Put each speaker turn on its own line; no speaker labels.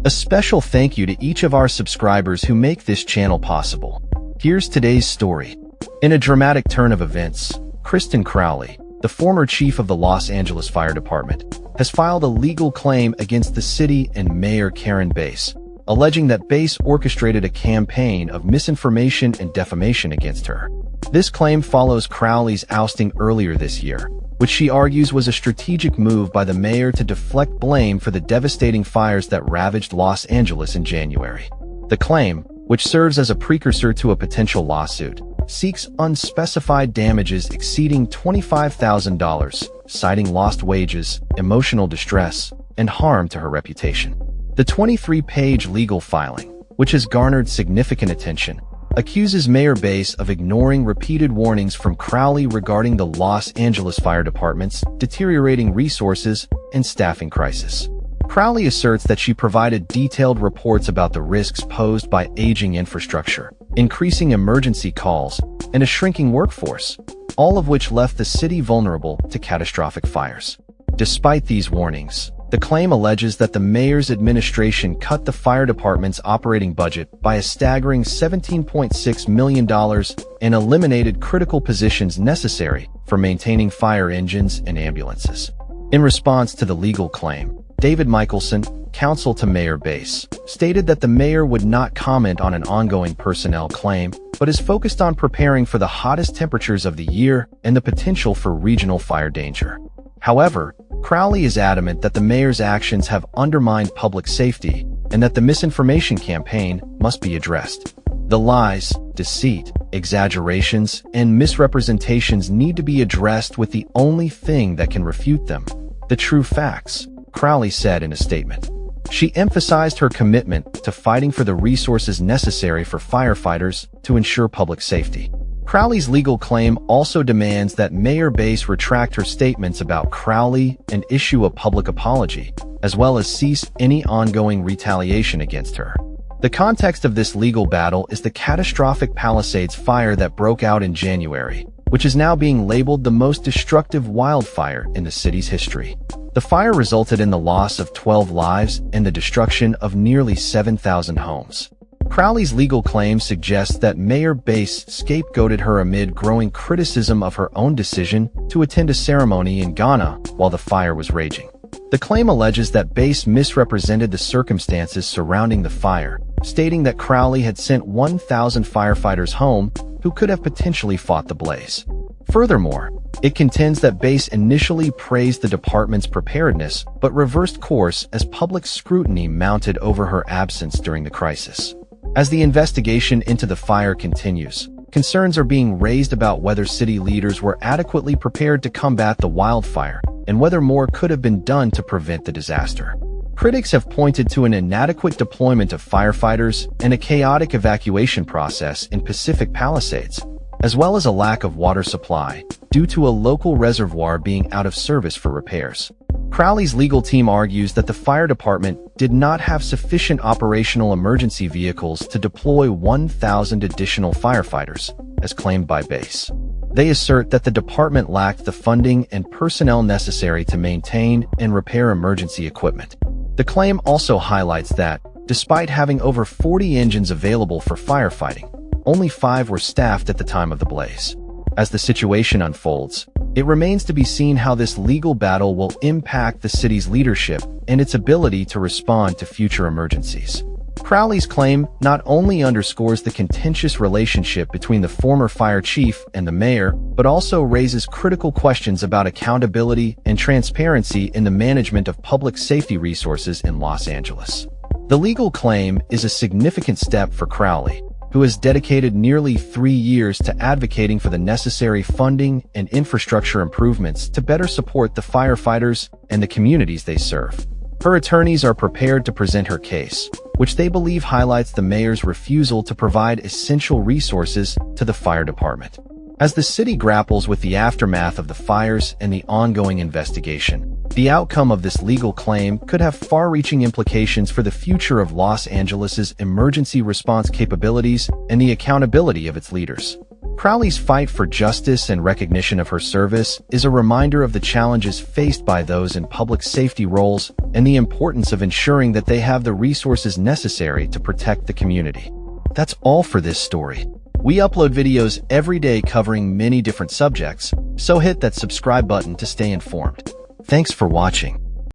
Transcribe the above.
A special thank you to each of our subscribers who make this channel possible. Here's today's story. In a dramatic turn of events, Kristen Crowley, the former chief of the Los Angeles Fire Department, has filed a legal claim against the city and Mayor Karen Bass, alleging that Bass orchestrated a campaign of misinformation and defamation against her. This claim follows Crowley's ousting earlier this year, which she argues was a strategic move by the mayor to deflect blame for the devastating fires that ravaged Los Angeles in January. The claim, which serves as a precursor to a potential lawsuit, seeks unspecified damages exceeding $25,000, citing lost wages, emotional distress, and harm to her reputation. The 23-page legal filing, which has garnered significant attention, accuses Mayor Bass of ignoring repeated warnings from Crowley regarding the Los Angeles Fire Department's deteriorating resources and staffing crisis. Crowley asserts that she provided detailed reports about the risks posed by aging infrastructure, increasing emergency calls, and a shrinking workforce, all of which left the city vulnerable to catastrophic fires. Despite these warnings, the claim alleges that the mayor's administration cut the fire department's operating budget by a staggering $17.6 million and eliminated critical positions necessary for maintaining fire engines and ambulances. In response to the legal claim, David Michelson, counsel to Mayor Bass, stated that the mayor would not comment on an ongoing personnel claim, but is focused on preparing for the hottest temperatures of the year and the potential for regional fire danger. However, Crowley is adamant that the mayor's actions have undermined public safety and that the misinformation campaign must be addressed. The lies, deceit, exaggerations, and misrepresentations need to be addressed with the only thing that can refute them: the true facts, Crowley said in a statement. She emphasized her commitment to fighting for the resources necessary for firefighters to ensure public safety. Crowley's legal claim also demands that Mayor Bass retract her statements about Crowley and issue a public apology, as well as cease any ongoing retaliation against her. The context of this legal battle is the catastrophic Palisades fire that broke out in January, which is now being labeled the most destructive wildfire in the city's history. The fire resulted in the loss of 12 lives and the destruction of nearly 7,000 homes. Crowley's legal claim suggests that Mayor Bass scapegoated her amid growing criticism of her own decision to attend a ceremony in Ghana while the fire was raging. The claim alleges that Bass misrepresented the circumstances surrounding the fire, stating that Crowley had sent 1,000 firefighters home who could have potentially fought the blaze. Furthermore, it contends that Bass initially praised the department's preparedness but reversed course as public scrutiny mounted over her absence during the crisis. As the investigation into the fire continues, concerns are being raised about whether city leaders were adequately prepared to combat the wildfire and whether more could have been done to prevent the disaster. Critics have pointed to an inadequate deployment of firefighters and a chaotic evacuation process in Pacific Palisades, as well as a lack of water supply due to a local reservoir being out of service for repairs. Crowley's legal team argues that the fire department did not have sufficient operational emergency vehicles to deploy 1,000 additional firefighters, as claimed by Bass. They assert that the department lacked the funding and personnel necessary to maintain and repair emergency equipment. The claim also highlights that, despite having over 40 engines available for firefighting, only 5 were staffed at the time of the blaze. As the situation unfolds, it remains to be seen how this legal battle will impact the city's leadership and its ability to respond to future emergencies. Crowley's claim not only underscores the contentious relationship between the former fire chief and the mayor, but also raises critical questions about accountability and transparency in the management of public safety resources in Los Angeles. The legal claim is a significant step for Crowley, who has dedicated nearly 3 years to advocating for the necessary funding and infrastructure improvements to better support the firefighters and the communities they serve. Her attorneys are prepared to present her case, which they believe highlights the mayor's refusal to provide essential resources to the fire department. As the city grapples with the aftermath of the fires and the ongoing investigation, the outcome of this legal claim could have far-reaching implications for the future of Los Angeles's emergency response capabilities and the accountability of its leaders. Crowley's fight for justice and recognition of her service is a reminder of the challenges faced by those in public safety roles and the importance of ensuring that they have the resources necessary to protect the community. That's all for this story. We upload videos every day covering many different subjects, so hit that subscribe button to stay informed. Thanks for watching.